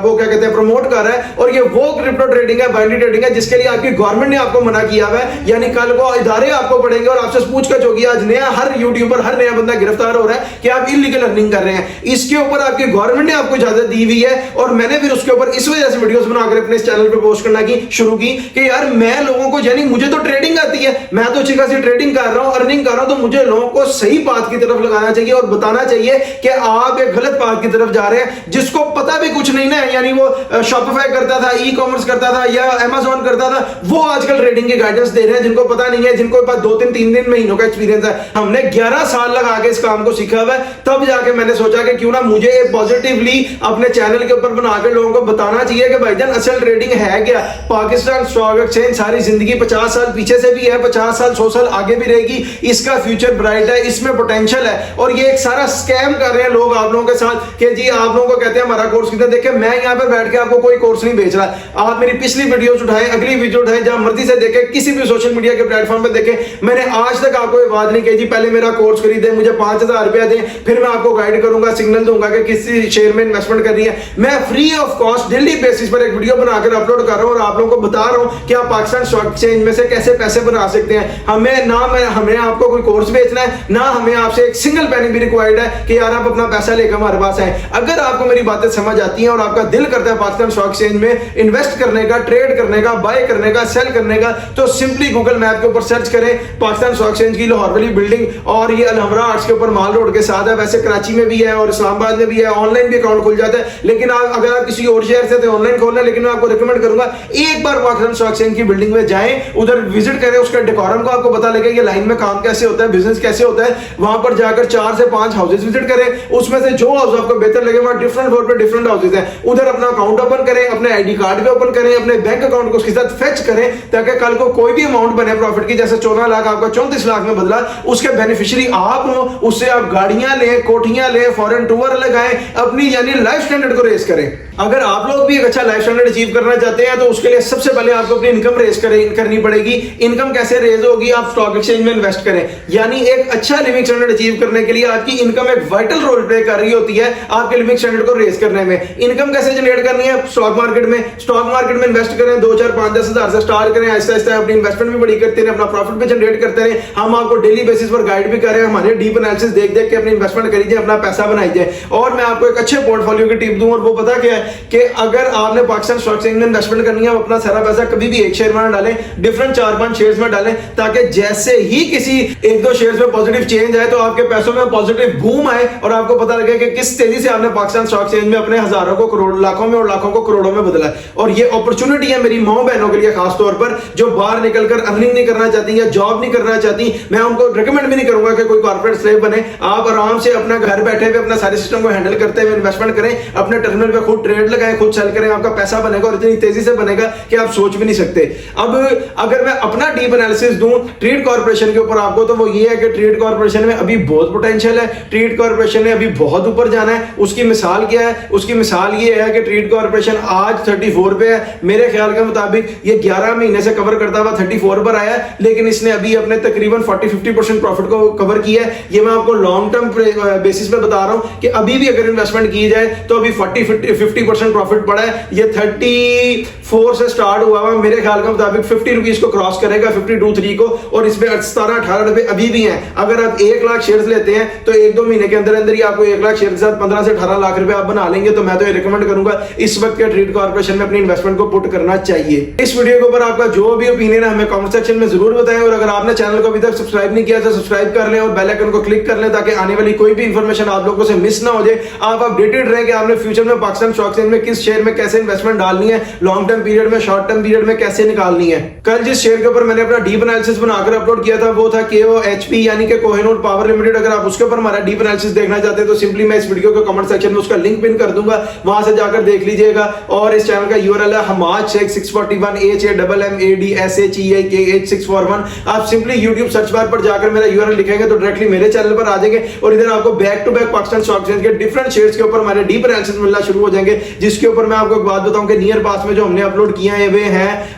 वो क्या कहते हैं प्रमोट कर रहा है। और ये वो क्रिप्टो ट्रेडिंग है, बाइनरी ट्रेडिंग है जिसके लिए आपकी गवर्नमेंट ने आपको मना किया हुआ है, यानी कल को इदारे आपको पढ़ेंगे और आपसे पूछताछ होगी। आज नया हर यूट्यूबर, हर नया बंदा गिरफ्तार हो रहा है कि आप इलीगल अर्निंग कर रहे हैं। इसके ऊपर आपकी गवर्नमेंट ने आपको इजाजत दी हुई है और मैंने फिर उसके ऊपर इस वजह से वीडियोस बनाकर अपने इस चैनल पे पोस्ट करना की शुरू की कि यार मैं लोगों को, यानी मुझे तो ट्रेडिंग आती है, मैं तो अच्छी खासी ट्रेडिंग कर रहा हूं, अर्निंग कर रहा हूं, तो मुझे लोगों को सही बात की तरफ लगाना चाहिए और बताना चाहिए कि आप एक गलत बात की तरफ जा रहे हैं। जिसको पता भी कुछ नहीं ना, यानी वो शॉपिफाई करता था, ई कॉमर्स करता था या अमेज़न करता था, वो आजकल ट्रेडिंग की गाइडेंस दे रहे हैं जिनको पता नहीं है, जिनको पास 2-3 दिन महीनों का एक्सपीरियंस है। हमने 11 साल लगा के इस काम को सीखा हुआ है, तब जाके मैंने सोचा कि क्यों ना मुझे पॉजिटिवली अपने चैनल के ऊपर बनाकर लोगों को बताना चाहिए कि भाईजान असल ट्रेडिंग है क्या। पाकिस्तान स्टॉक एक्सचेंज सारी जिंदगी 50 साल पीछे से भी है, 50 साल 100 साल आगे भी रहेगी, इसका फ्यूचर ब्राइट है, इसमें पोटेंशियल है। और ये एक सारा स्कैम कर रहे हैं लोग आप लोगों के साथ कि जी आप लोगों को कहते हैं हमारा कोर्स कितना। देखिए मैं यहां पर बैठ के आपको कोई कोर्स नहीं बेच रहा। आप मेरी पिछली वीडियोस उठाएं, अगली वीडियो उठाएं, जहां मर्जी से देखें, किसी भी सोशल मीडिया के प्लेटफॉर्म पे देखें, मैंने आज तक आपको ये बात नहीं कही जी पहले मेरा कोर्स खरीदे, मुझे 5000 रुपया दें, फिर मैं आपको गाइड करूंगा, सिग्नल दूंगा कि किसी शेयर में इन्वेस्टमेंट करनी है। मैं free of cost daily basis पर एक वीडियो बनाकर अपलोड कर रहा हूँ और आप लोगों को बता रहा हूँ कि आप पाकिस्तान स्टॉक एक्सचेंज में से कैसे पैसे बना सकते हैं। हमें आपको कोई कोर्स बेचना है, ना हमें आपसे एक सिंगल पैनी भी रिक्वायर्ड है कि यार आप अपना पैसा लेकर हमारे पास आए। अगर आपको मेरी बातें समझ आती हैं और आपका दिल करता है पाकिस्तान स्टॉक एक्सचेंज में इन्वेस्ट करने का, ट्रेड करने का, बाय करने का, सेल करने का, तो सिंपली गूगल मैप के ऊपर सर्च करें पाकिस्तान स्टॉक एक्सचेंज की लाहौर वाली बिल्डिंग, और ये अलहमरा आर्ट्स के ऊपर माल रोड के साथ है। वैसे कराची में भी है और इस्लामाबाद में भी है, ऑनलाइन भी अकाउंट खुल जाता है, लेकिन अगर आप किसी और शहर से तो ऑनलाइन खोलना है। लेकिन मैं आपको रिकमेंड करूंगा एक बार पाकिस्तान स्टॉक एक्सचेंज की बिल्डिंग में जाएं, उधर विजिट करें, उसका डेकोरम को आपको पता लगेगा कि लाइन में काम कैसे होता है, बिजनेस कैसे होता है। वहां पर जाकर 4 से 5 हाउसेस विजिट करें, उसमें से जो हाउस आपको बेहतर लगे, वहां डिफरेंट फ्लोर पे डिफरेंट हाउसेस हैं, उधर अपना अकाउंट ओपन करें, अपने आईडी कार्ड पे ओपन करें, अपने बैंक अकाउंट को उसके साथ फेच करें, ताकि कल को कोई भी अमाउंट बने प्रॉफिट की, जैसे 14 लाख आपका 34 लाख में बदला, उसके बेनिफिशियरी आप हो, उससे आप गाड़ियां लें, कोठियां लें, फॉरेन टूर लगाएं, अपनी यानी लाइफ स्टैंडर्ड को रेस करें। अगर आप लोग भी एक अच्छा लाइफ स्टैंडर्ड अचीव करना चाहते हैं तो उसके लिए सबसे पहले आपको अपनी इनकम रेज करनी पड़ेगी। इनकम कैसे रेज होगी? आप स्टॉक एक्सचेंज में इन्वेस्ट करें, यानी एक अच्छा लिविंग स्टैंडर्ड अचीव करने के लिए आपकी इनकम एक वाइटल रोल प्ले कर रही होती है आपके लिविंग स्टैंडर्ड को रेज करने में। इनकम कैसे जनरेट करनी है? स्टॉक मार्केट में इन्वेस्ट करें, 2, 4, 5, 10 हजार से स्टार्ट करें, आहिस्ता आहिस्ता अपनी इन्वेस्टमेंट भी बड़ी करते रहे, अपना प्रॉफिट भी जनरेट करते रहे। हम आपको डेली बेसिस पर गाइड भी कर रहे हैं, हमारे डीप एनालिसिस देख देख के अपनी इन्वेस्टमेंट करिए, अपना पैसा बनाइए। और मैं आपको एक अच्छे पोर्टफोलियो की टिप दूं, और वो पता क्या है कि अगर आपने पाकिस्तान स्टॉक एक्सचेंज में इन्वेस्टमेंट करनी है, अपना सारा पैसा कभी भी एक शेयर में ना डालें, डिफरेंट 4-5 शेयर्स में डालें, ताकि जैसे ही किसी 1-2 शेयर्स में पॉजिटिव चेंज आए तो आपके पैसों में पॉजिटिव बूम आए और आपको पता लगे कि किस तेजी से आपने पाकिस्तान स्टॉक एक्सचेंज में अपने हजारों को करोड़, लाखों में और लाखों को करोड़ों में बदला है। और ये अपॉर्चुनिटी है मेरी मां बहनों के लिए, खास तौर पर जो बाहर निकलकर अर्निंग नहीं करना चाहती या जॉब नहीं करना चाहती। मैं उनको रिकमेंड भी नहीं करूंगा कि कोई कॉर्पोरेट स्लेव बने। आप आराम से अपना घर बैठे हुए अपना सारे सिस्टम को हैंडल करते हुए इन्वेस्टमेंट करें, अपने टर्मिनल पे खुद ट्रेड लगाएं, खुद सेल करें, आपका पैसा बनेगा और इतनी तेजी से बनेगा कि आप सोच भी नहीं सकते। अब अगर मैं अपना डीप एनालिसिस दूं ट्रेड कॉर्पोरेशन के ऊपर आपको, तो वो ये है कि ट्रेड कॉर्पोरेशन में अभी बहुत पोटेंशियल है, ट्रेड कॉर्पोरेशन ने अभी बहुत ऊपर जाना है। उसकी मिसाल क्या है? उसकी मिसाल ये है कि ट्रेड कॉर्पोरेशन आज 34 पे है, मेरे ख्याल के मुताबिक ये 11 महीने से कवर करता हुआ 34 पर आया है, लेकिन इसने अभी अपने तकरीबन 40-50% प्रॉफिट को कवर किया है। ये मैं आपको लॉन्ग टर्म बेसिस पे बता रहा हूं कि अभी भी अगर इन्वेस्टमेंट की जाए तो अभी 40-50% प्रॉफिट पड़ा है। ये 34 से स्टार्ट हुआ है, मेरे ख्याल के मुताबिक 50 रुपीज को क्रॉस करेगा, 52-53 को, और इसमें 17-18 रुपए अभी भी हैं। अगर आप 1 लाख शेयर्स लेते हैं तो 1-2 महीने के अंदर अंदर ही आपको 1 लाख शेयर के साथ 15 से 18 लाख रुपए आप बना लेंगे। तो मैं तो ये रिकमेंड करूंगा इस वक्त के ट्रेड कॉर्पोरेशन में अपनी इन्वेस्टमेंट को पुट करना चाहिए। इस वीडियो के ऊपर आपका जो भी ओपिनियन है हमें कमेंट सेक्शन में जरूर बताएं, और अगर आपने चैनल को अभी तक सब्सक्राइब नहीं किया तो सब्सक्राइब कर लें और बेल आइकन को क्लिक कर लें, ताकि आने वाली कोई भी इंफॉर्मेशन आप लोगों से मिस ना हो जाए। आप अपडेटेड रहे कि आपने फ्यूचर में पाकिस्तान स्टॉक एक्सचेंज में किस शेयर में कैसे इन्वेस्टमेंट डालनी है, लॉन्ग टर्म पीरियड में, शॉर्ट टर्म पीरियड में कैसे निकालनी है। कल जिस शेयर के ऊपर मैंने अपना डीप एनालिसिस बनाकर अपलोड किया था वो था KOHP यानी कि कोहिनूर पावर लिमिटेड। अगर आप उसके ऊपर हमारा डीप एनालिसिस देखना चाहते हैं तो सिंपली मैं इस वीडियो के कमेंट सेक्शन में उसका लिंक पिन कर दूंगा, वहां से जाकर देख लीजिएगा। और इस चैनल का URL है हमाद शेख 641 HAMMADSHEIKH641। आप सिंपली YouTube सर्च बार पर जाकर मेरा URL लिखेंगे तो डायरेक्टली मेरे चैनल पर आ जाएंगे, और इधर आपको back to back Pakistan stock exchange के डिफरेंट शेयर्स के ऊपर हमारे डीप एनालिसिस मिलना शुरू हो जाएंगे। जिसके ऊपर मैं आपको एक बात बताऊं कि नियर पास में जो हमने अपलोड किया है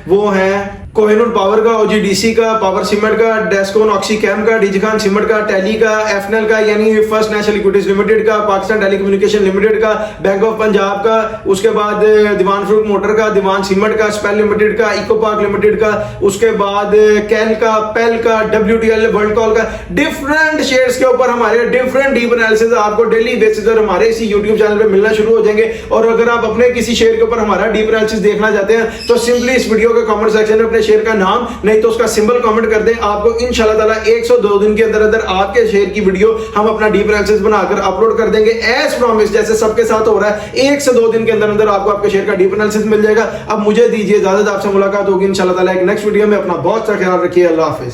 वो हैं कोहिनूर पावर का, OGDC का, पावर सीमेंट का, डेस्कोन ऑक्सीकैम का, डिजिखान सीमेंट का, टैली का, FNL का यानी फर्स्ट नेशनल इक्विटीज लिमिटेड का, पाकिस्तान टेलीकम्युनिकेशन लिमिटेड का, बैंक ऑफ पंजाब का, उसके बाद दीवान फ्रूट मोटर का, दीवान सीमेंट का, स्पेल लिमिटेड का, इको पार्क लिमिटेड का, उसके बाद कैल का, पेल का, WTL वर्ल्ड कॉल का, डिफरेंट शेयर्स के ऊपर हमारे डिफरेंट डीप एनालिसिस आपको डेली बेसिस पर हमारे इसी यूट्यूब चैनल पे मिलना शुरू हो जाएंगे। और अगर आप अपने किसी शेयर के ऊपर हमारा डीप एनालिसिस देखना चाहते हैं तो सिंपली इस वीडियो के कमेंट सेक्शन में अपने शेयर का नाम नहीं तो उसका सिंबल कमेंट कर दें। आपको इंशाल्लाह ताला 102 दिन के अंदर अंदर आपके शेयर की वीडियो हम अपना डीप एनालिसिस बनाकर अपलोड कर देंगे एज प्रॉमिस, जैसे सबके साथ हो रहा है। 1 से 2 दिन के अंदर अंदर आपको आपके शेयर का डीप एनालिसिस मिल जाएगा। अब मुझे दीजिए इजाजत, आपसे मुलाकात होगी इंशाल्लाह ताला एक नेक्स्ट वीडियो में। अपना बहुत सा ख्याल रखिए। अल्लाह हाफिज।